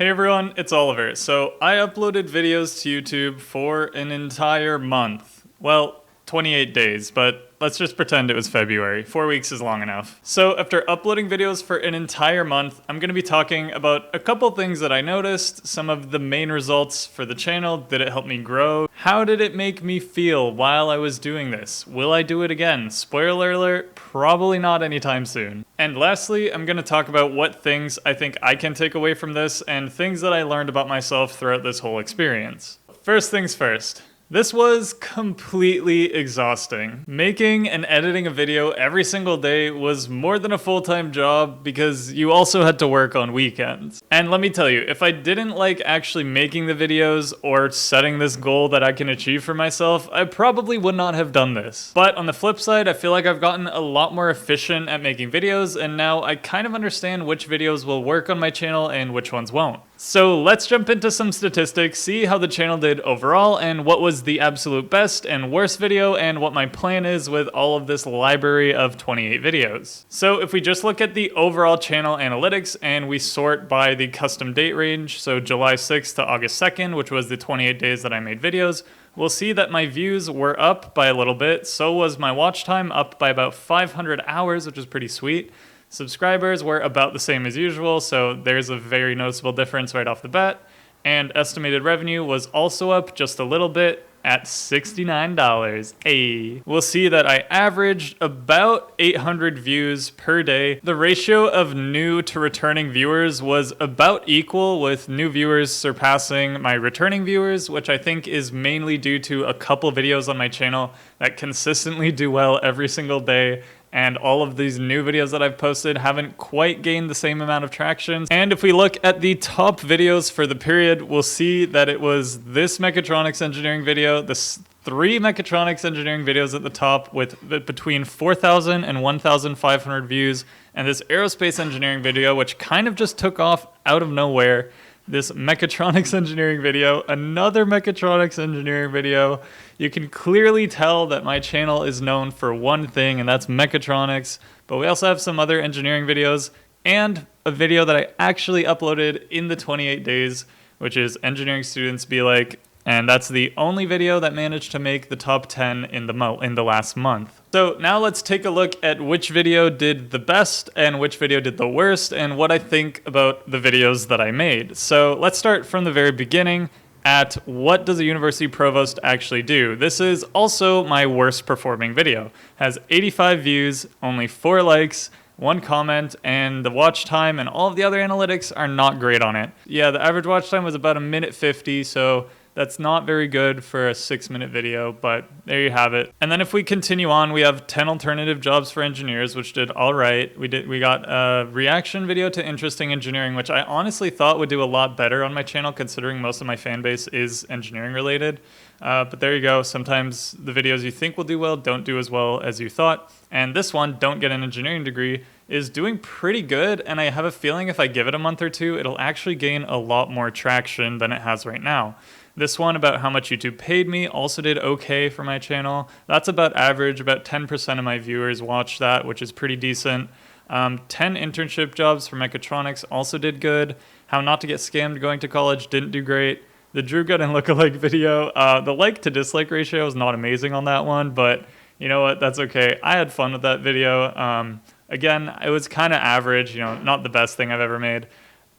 Hey everyone, it's Oliver. So I uploaded videos to YouTube for an entire month. Well, 28 days, but let's just pretend it was February. 4 weeks is long enough. So after uploading videos for an entire month, I'm going to be talking about a couple things that I noticed, some of the main results for the channel. Did it help me grow? How did it make me feel while I was doing this? Will I do it again? Spoiler alert, probably not anytime soon. And lastly, I'm going to talk about what things I think I can take away from this and things that I learned about myself throughout this whole experience. First things first. This was completely exhausting. Making and editing a video every single day was more than a full-time job because you also had to work on weekends. And let me tell you, if I didn't like actually making the videos or setting this goal that I can achieve for myself, I probably would not have done this. But on the flip side, I feel like I've gotten a lot more efficient at making videos, and now I kind of understand which videos will work on my channel and which ones won't. So let's jump into some statistics, see how the channel did overall, and what was the absolute best and worst video, and what my plan is with all of this library of 28 videos. So if we just look at the overall channel analytics and we sort by the custom date range, so July 6th to August 2nd, which was the 28 days that I made videos, we'll see that my views were up by a little bit. So was my watch time, up by about 500 hours, which is pretty sweet. Subscribers were about the same as usual, so there's a very noticeable difference right off the bat. And estimated revenue was also up just a little bit at $69. Hey. We'll see that I averaged about 800 views per day. The ratio of new to returning viewers was about equal, with new viewers surpassing my returning viewers, which I think is mainly due to a couple videos on my channel that consistently do well every single day. And all of these new videos that I've posted haven't quite gained the same amount of traction. And if we look at the top videos for the period, we'll see that it was this mechatronics engineering video, this 3 mechatronics engineering videos at the top with between 4,000 and 1,500 views, and this aerospace engineering video, which kind of just took off out of nowhere. This mechatronics engineering video, another mechatronics engineering video. You can clearly tell that my channel is known for one thing, and that's mechatronics, but we also have some other engineering videos and a video that I actually uploaded in the 28 days, which is engineering students be like, and that's the only video that managed to make the top 10 in the last month. So now let's take a look at which video did the best and which video did the worst, and what I think about the videos that I made. So let's start from the very beginning at what does a university provost actually do. This is also my worst performing video. Has 85 views, only 4 likes, 1 comment, and the watch time and all of the other analytics are not great on it. Yeah, the average watch time was about 1:50, so that's not very good for a 6-minute video, but there you have it. And then if we continue on, we have 10 alternative jobs for engineers, which did all right. We got a reaction video to interesting engineering, which I honestly thought would do a lot better on my channel, considering most of my fan base is engineering related. But there you go. Sometimes the videos you think will do well don't do as well as you thought. And this one, don't get an engineering degree, is doing pretty good. And I have a feeling if I give it a month or two, it'll actually gain a lot more traction than it has right now. This one about how much YouTube paid me also did okay for my channel. That's about average. About 10% of my viewers watched that, which is pretty decent. 10 internship jobs for mechatronics also did good. How not to get scammed going to college didn't do great. The Drew Gooden lookalike video, the like to dislike ratio is not amazing on that one, but you know what, that's okay. I had fun with that video. Again, it was kind of average, not the best thing I've ever made.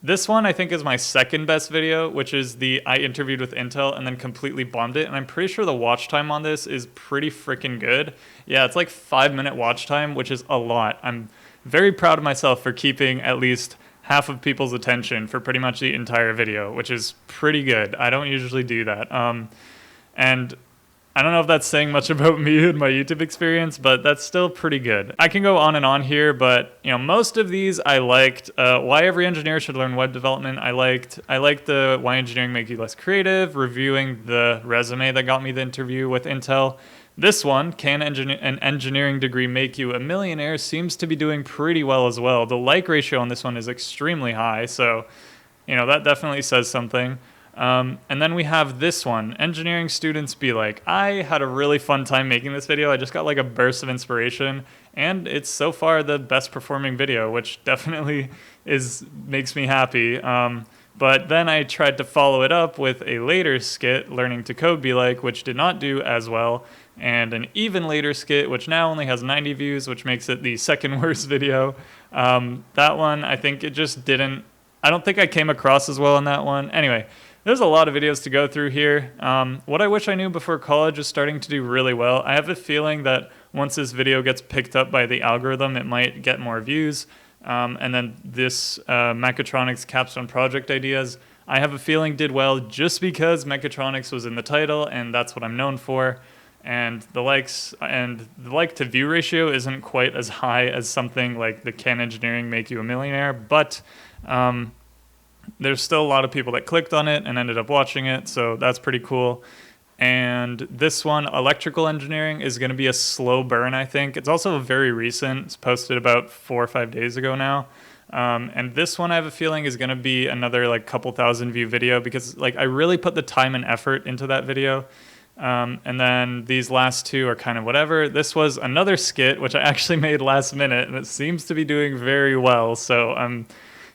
This one I think is my second best video, which is I interviewed with Intel and then completely bombed it. And I'm pretty sure the watch time on this is pretty freaking good. Yeah, it's like 5-minute watch time, which is a lot. I'm very proud of myself for keeping at least half of people's attention for pretty much the entire video, which is pretty good. I don't usually do that. And I don't know if that's saying much about me and my YouTube experience, but that's still pretty good. I can go on and on here, but most of these I liked. Why every engineer should learn web development, I liked the why engineering make you less creative, reviewing the resume that got me the interview with Intel. This one, can an engineering degree make you a millionaire, seems to be doing pretty well as well. The like ratio on this one is extremely high, so that definitely says something. And then we have this one, engineering students be like. I had a really fun time making this video. I just got like a burst of inspiration, and it's so far the best performing video, which definitely makes me happy. But then I tried to follow it up with a later skit, Learning to Code Be Like, which did not do as well, and an even later skit, which now only has 90 views, which makes it the second worst video. That one, I think it just didn't, I don't think I came across as well on that one. Anyway, there's a lot of videos to go through here. What I wish I knew before college is starting to do really well. I have a feeling that once this video gets picked up by the algorithm, it might get more views. And then this Mechatronics capstone project ideas, I have a feeling did well just because Mechatronics was in the title and that's what I'm known for. And the likes and the like to view ratio isn't quite as high as something like the Can Engineering Make You a Millionaire, but there's still a lot of people that clicked on it and ended up watching it, so that's pretty cool. And this one, Electrical Engineering, is going to be a slow burn, I think. It's also very recent. It's posted about 4 or 5 days ago now. And this one, I have a feeling, is going to be another like couple thousand view video because like I really put the time and effort into that video. And then these last two are kind of whatever. This was another skit, which I actually made last minute, and it seems to be doing very well. So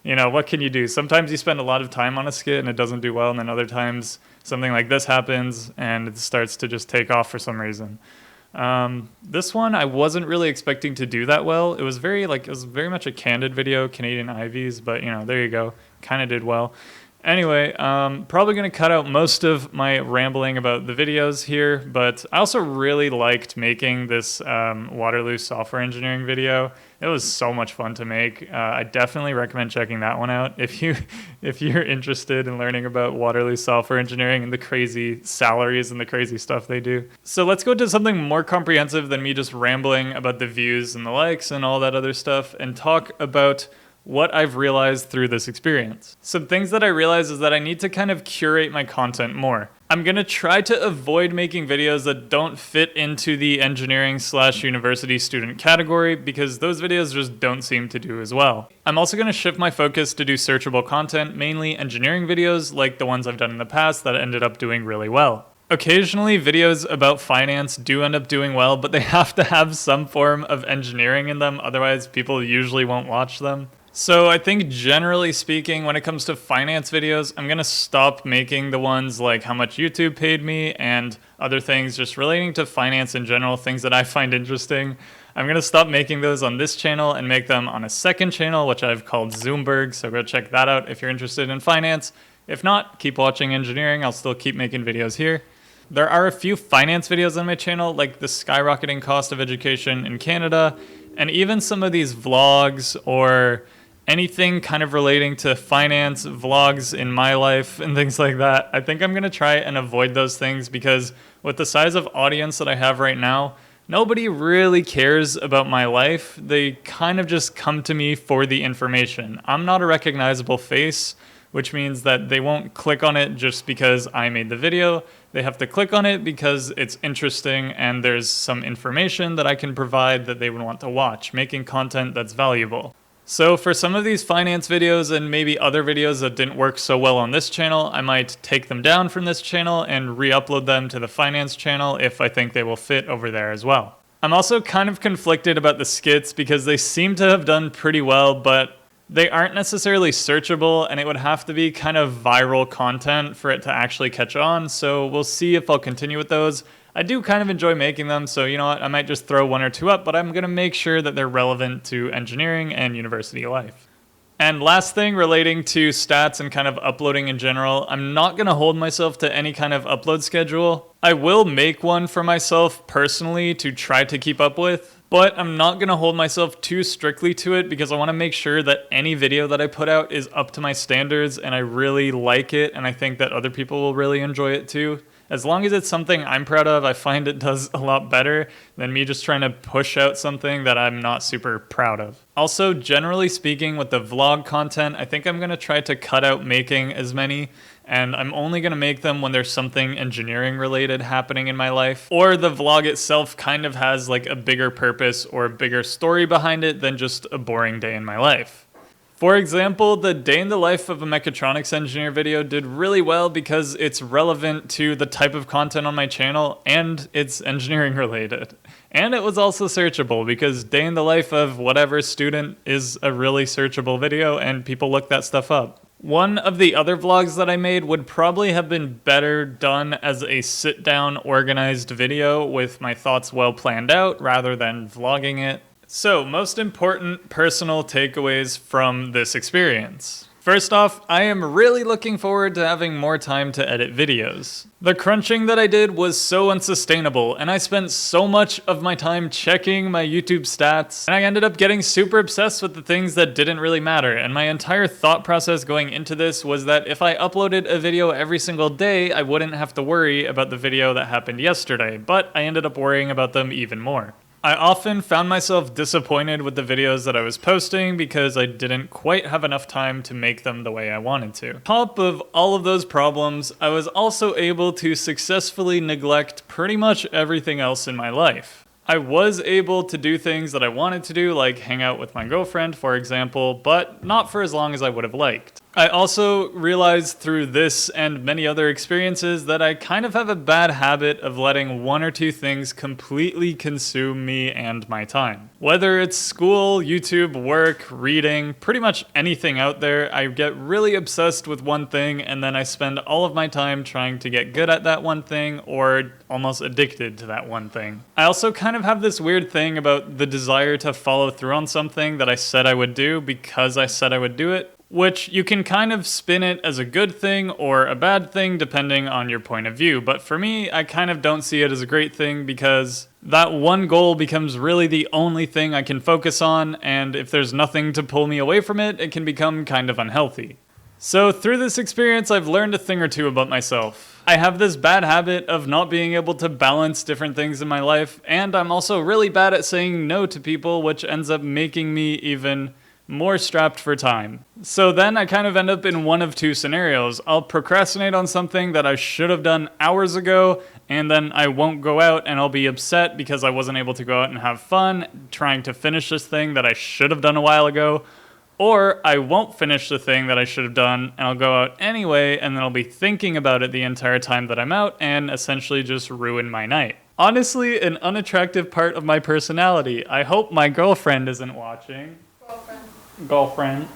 you know, what can you do? Sometimes you spend a lot of time on a skit and it doesn't do well, and then other times something like this happens and it starts to just take off for some reason. This one I wasn't really expecting to do that well. It was very much a candid video, Canadian Ivies, but you know, there you go. Kind of did well. Anyway, probably going to cut out most of my rambling about the videos here, but I also really liked making this Waterloo software engineering video. It was so much fun to make. I definitely recommend checking that one out if you're interested in learning about Waterloo software engineering and the crazy salaries and the crazy stuff they do. So let's go to something more comprehensive than me just rambling about the views and the likes and all that other stuff and talk about what I've realized through this experience. Some things that I realized is that I need to kind of curate my content more. I'm gonna try to avoid making videos that don't fit into the engineering/university student category because those videos just don't seem to do as well. I'm also gonna shift my focus to do searchable content, mainly engineering videos like the ones I've done in the past that ended up doing really well. Occasionally, videos about finance do end up doing well, but they have to have some form of engineering in them, otherwise people usually won't watch them. So I think generally speaking, when it comes to finance videos, I'm going to stop making the ones like how much YouTube paid me and other things just relating to finance in general, things that I find interesting. I'm going to stop making those on this channel and make them on a second channel, which I've called Zoomberg. So go check that out if you're interested in finance. If not, keep watching engineering. I'll still keep making videos here. There are a few finance videos on my channel, like the skyrocketing cost of education in Canada, and even some of these vlogs or anything kind of relating to finance, vlogs in my life and things like that. I think I'm going to try and avoid those things because with the size of audience that I have right now, nobody really cares about my life. They kind of just come to me for the information. I'm not a recognizable face, which means that they won't click on it just because I made the video. They have to click on it because it's interesting and there's some information that I can provide that they would want to watch, making content that's valuable. So for some of these finance videos and maybe other videos that didn't work so well on this channel, I might take them down from this channel and re-upload them to the finance channel if I think they will fit over there as well. I'm also kind of conflicted about the skits because they seem to have done pretty well, but they aren't necessarily searchable and it would have to be kind of viral content for it to actually catch on. So we'll see if I'll continue with those. I do kind of enjoy making them, so you know what, I might just throw one or two up, but I'm going to make sure that they're relevant to engineering and university life. And last thing relating to stats and kind of uploading in general, I'm not going to hold myself to any kind of upload schedule. I will make one for myself personally to try to keep up with, but I'm not going to hold myself too strictly to it because I want to make sure that any video that I put out is up to my standards and I really like it and I think that other people will really enjoy it too. As long as it's something I'm proud of, I find it does a lot better than me just trying to push out something that I'm not super proud of. Also, generally speaking, with the vlog content, I think I'm going to try to cut out making as many, and I'm only going to make them when there's something engineering related happening in my life, or the vlog itself kind of has like a bigger purpose or a bigger story behind it than just a boring day in my life. For example, the day in the life of a mechatronics engineer video did really well because it's relevant to the type of content on my channel and it's engineering related. And it was also searchable because day in the life of whatever student is a really searchable video and people look that stuff up. One of the other vlogs that I made would probably have been better done as a sit-down organized video with my thoughts well planned out rather than vlogging it. So, most important personal takeaways from this experience. First off, I am really looking forward to having more time to edit videos. The crunching that I did was so unsustainable, and I spent so much of my time checking my YouTube stats, and I ended up getting super obsessed with the things that didn't really matter, and my entire thought process going into this was that if I uploaded a video every single day, I wouldn't have to worry about the video that happened yesterday, but I ended up worrying about them even more. I often found myself disappointed with the videos that I was posting because I didn't quite have enough time to make them the way I wanted to. On top of all of those problems, I was also able to successfully neglect pretty much everything else in my life. I was able to do things that I wanted to do, like hang out with my girlfriend, for example, but not for as long as I would have liked. I also realized through this and many other experiences that I kind of have a bad habit of letting one or two things completely consume me and my time. Whether it's school, YouTube, work, reading, pretty much anything out there, I get really obsessed with one thing and then I spend all of my time trying to get good at that one thing or almost addicted to that one thing. I also kind of have this weird thing about the desire to follow through on something that I said I would do because I said I would do it, which you can kind of spin it as a good thing or a bad thing depending on your point of view. But for me, I kind of don't see it as a great thing because that one goal becomes really the only thing I can focus on, and if there's nothing to pull me away from it, it can become kind of unhealthy. So through this experience, I've learned a thing or two about myself. I have this bad habit of not being able to balance different things in my life, and I'm also really bad at saying no to people, which ends up making me even more strapped for time. So then I kind of end up in one of two scenarios. I'll procrastinate on something that I should have done hours ago, and then I won't go out and I'll be upset because I wasn't able to go out and have fun trying to finish this thing that I should have done a while ago. Or I won't finish the thing that I should have done and I'll go out anyway, and then I'll be thinking about it the entire time that I'm out and essentially just ruin my night. Honestly, an unattractive part of my personality. I hope my girlfriend isn't watching. Girlfriend.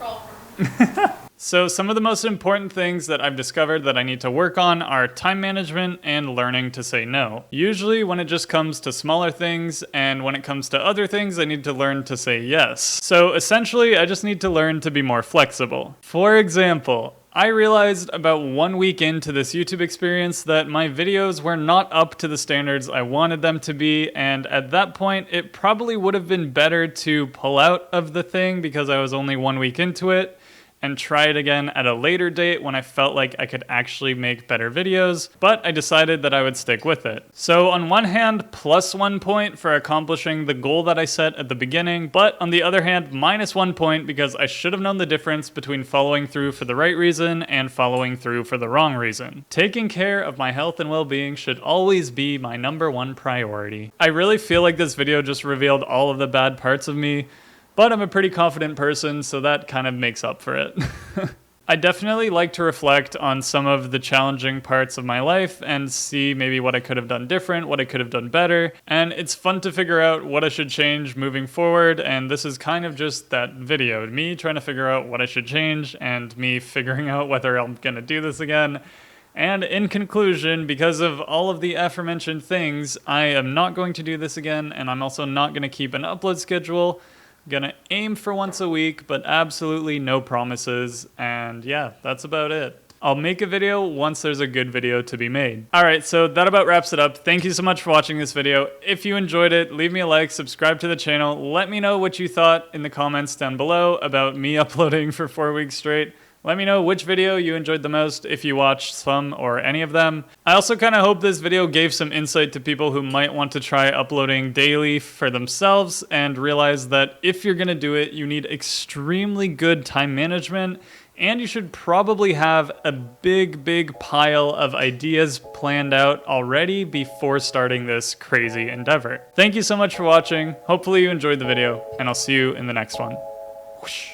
So some of the most important things that I've discovered that I need to work on are time management and learning to say no. Usually when it just comes to smaller things, and when it comes to other things, I need to learn to say yes. So essentially, I just need to learn to be more flexible. For example, I realized about 1 week into this YouTube experience that my videos were not up to the standards I wanted them to be, and at that point it probably would have been better to pull out of the thing because I was only 1 week into it and try it again at a later date when I felt like I could actually make better videos, but I decided that I would stick with it. So on one hand, +1 point for accomplishing the goal that I set at the beginning, but on the other hand, -1 point because I should have known the difference between following through for the right reason and following through for the wrong reason. Taking care of my health and well-being should always be my #1 priority. I really feel like this video just revealed all of the bad parts of me, but I'm a pretty confident person, so that kind of makes up for it. I definitely like to reflect on some of the challenging parts of my life and see maybe what I could have done different, what I could have done better, and it's fun to figure out what I should change moving forward, and this is kind of just that video. Me trying to figure out what I should change, and me figuring out whether I'm gonna do this again. And in conclusion, because of all of the aforementioned things, I am not going to do this again, and I'm also not gonna keep an upload schedule. Gonna aim for once a week, but absolutely no promises, and yeah, that's about it. I'll make a video once there's a good video to be made. Alright, so that about wraps it up. Thank you so much for watching this video. If you enjoyed it, leave me a like, subscribe to the channel, let me know what you thought in the comments down below about me uploading for 4 weeks straight. Let me know which video you enjoyed the most, if you watched some or any of them. I also kind of hope this video gave some insight to people who might want to try uploading daily for themselves and realize that if you're gonna do it, you need extremely good time management, and you should probably have a big pile of ideas planned out already before starting this crazy endeavor. Thank you so much for watching. Hopefully you enjoyed the video, and I'll see you in the next one. Whoosh.